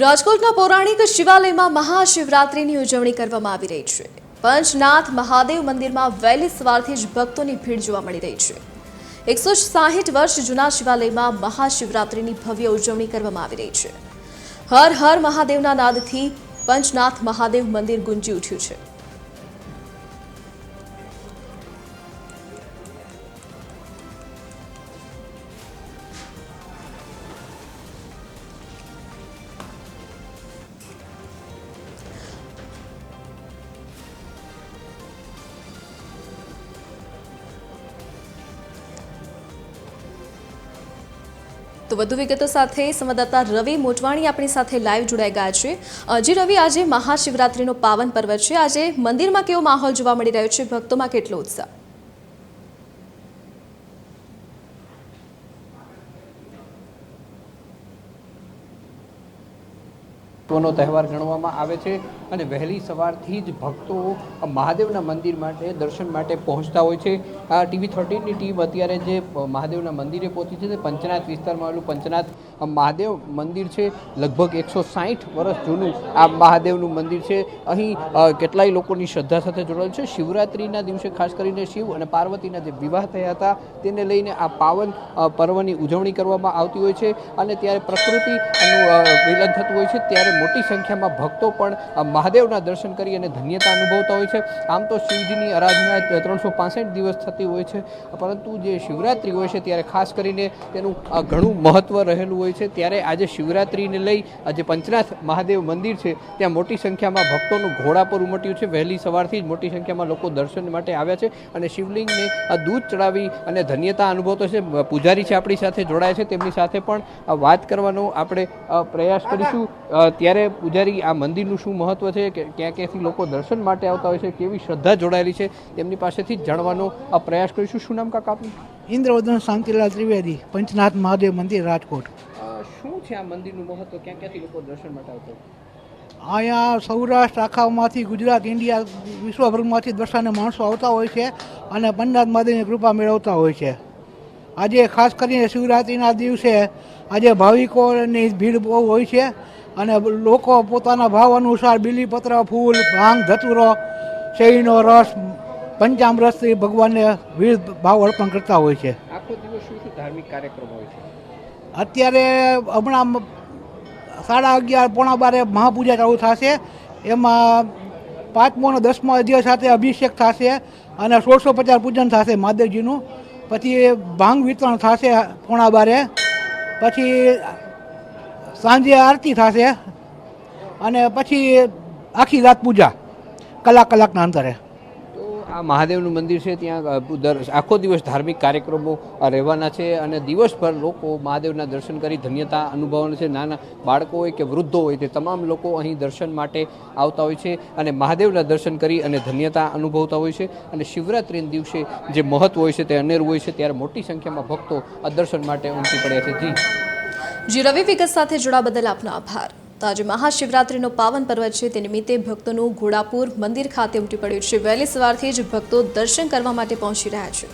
રાજકોટના પૌરાણિક શિવાલયમાં મહાશિવરાત્રિની ઉજવણી કરવામાં આવી રહી છે। પંચનાથ મહાદેવ મંદિરમાં વહેલી સવારથી જ ભક્તોની ભીડ જોવા મળી રહી છે। 160 વર્ષ જૂના શિવાલયમાં મહાશિવરાત્રિની ભવ્ય ઉજવણી કરવામાં આવી રહી છે। હર હર મહાદેવના નાદથી પંચનાથ મહાદેવ મંદિર ગુંજી ઉઠ્યું છે। તો વધુ વિગતો સાથે સંવાદદાતા રવિ મોટવાણી આપણી સાથે લાઈવ જોડાઈ ગયા છે। જી રવિ, આજે મહાશિવરાત્રીનો પાવન પર્વ છે। આજે મંદિરમાં કેવો માહોલ જોવા મળી રહ્યો છે? ભક્તોમાં કેટલો ઉત્સાહ? નો તહેવાર ગણવામાં આવે છે અને વહેલી સવારથી જ ભક્તો મહાદેવના મંદિર માટે દર્શન માટે પહોંચતા હોય છે। આ TV13ની ટીમ અત્યારે જે મહાદેવના મંદિરે પહોંચી છે તે પંચનાથ વિસ્તારમાં આવેલું પંચનાથ મહાદેવ મંદિર છે। લગભગ 160 વર્ષ જૂનું આ મહાદેવનું મંદિર છે। અહીં કેટલાય લોકોની શ્રદ્ધા સાથે જોડાયેલ છે। શિવરાત્રિના દિવસે ખાસ કરીને શિવ અને પાર્વતીના જે વિવાહ થયા હતા તેને લઈને આ પાવન પર્વની ઉજવણી કરવામાં આવતી હોય છે અને ત્યારે પ્રકૃતિનું મિલન થતું હોય છે। ત્યારે મોટી સંખ્યામાં ભક્તો પણ મહાદેવના દર્શન કરી અને ધન્યતા અનુભવતા હોય છે। આમ તો શિવજીની આરાધના 365 દિવસ થતી હોય છે, પરંતુ જે શિવરાત્રિ હોય છે ત્યારે ખાસ કરીને તેનું ઘણું મહત્વ રહેલું હોય છે। ત્યારે આજે શિવરાત્રિને લઈ આજે પંચનાથ મહાદેવ મંદિર છે ત્યાં મોટી સંખ્યામાં ભક્તોનું ઘોડાપુર ઉમટ્યું છે। વહેલી સવારથી જ મોટી સંખ્યામાં લોકો દર્શન માટે આવ્યા છે અને શિવલિંગને દૂધ ચડાવી અને ધન્યતા અનુભવતો છે। પૂજારી છે આપણી સાથે જોડાયા છે, તેમની સાથે પણ વાત કરવાનો આપણે પ્રયાસ કરીશું। ત્યારે પૂજારી, આ મંદિરનું શું મહત્વ છે, ક્યાં ક્યાંથી લોકો દર્શન માટે આવતા હોય છે, કેવી શ્રદ્ધા જોડાયેલી છે, તેમની પાસેથી જ જાણવાનો પ્રયાસ કરીશું। શું નામ કાકા આપનું? ઇન્દ્રવદન શાંતિલાલ ત્રિવેદી, પંચનાથ મહાદેવ મંદિર, રાજકોટ। શું છે આ મંદિરનું મહત્વ? ક્યાં ક્યાંથી લોકો દર્શન માટે આવતા હોય? અહીંયા સૌરાષ્ટ્ર આખામાંથી, ગુજરાત, ઇન્ડિયા, વિશ્વભરમાંથી દર્શને માણસો આવતા હોય છે અને પંચનાથ મહાદેવની કૃપા મેળવતા હોય છે। આજે ખાસ કરીને શિવરાત્રિના દિવસે આજે ભાવિકોની ભીડ બહુ હોય છે અને લોકો પોતાના ભાવ અનુસાર બીલીપત્ર, ફૂલ, ભાંગ, ધતુરો, શેરડીનો રસ, પંચામૃતથી ભગવાનને વિવિધ ભાવ અર્પણ કરતા હોય છે। આખો દિવસ શું શું ધાર્મિક કાર્યક્રમ હોય છે? અત્યારે હમણાં 11:30 પોણા 12 મહાપૂજા ચાલુ થશે। એમાં 5મો અને 10મો અધ્યાય સાથે અભિષેક થશે અને 1650 પૂજન થશે મહાદેવજીનું। પછી ભાંગ વિતરણ થશે પોણા 12, પછી સાંજે આરતી થશે અને પછી આખી રાત પૂજા કલાકના અંતરે। તો આ મહાદેવનું મંદિર છે ત્યાં આખો દિવસ ધાર્મિક કાર્યક્રમો રહેવાના છે અને દિવસભર લોકો મહાદેવના દર્શન કરી ધન્યતા અનુભવવાના છે। નાના બાળકો હોય કે વૃદ્ધો હોય તે તમામ લોકો અહીં દર્શન માટે આવતા હોય છે અને મહાદેવના દર્શન કરી અને ધન્યતા અનુભવતા હોય છે અને શિવરાત્રિના દિવસે જે મહત્વ હોય છે તે અનેરું હોય છે। ત્યારે મોટી સંખ્યામાં ભક્તો આ દર્શન માટે ઉમટી પડ્યા છે। જી રવિ, વિગત સાથે જોડાવા બદલ આપનો આભાર। તો આજે મહાશિવરાત્રીનો પાવન પર્વ છે, તે નિમિત્તે ભક્તોનું ઘોડાપુર મંદિર ખાતે ઉમટી પડ્યું છે। વહેલી સવારથી જ ભક્તો દર્શન કરવા માટે પહોંચી રહ્યા છે।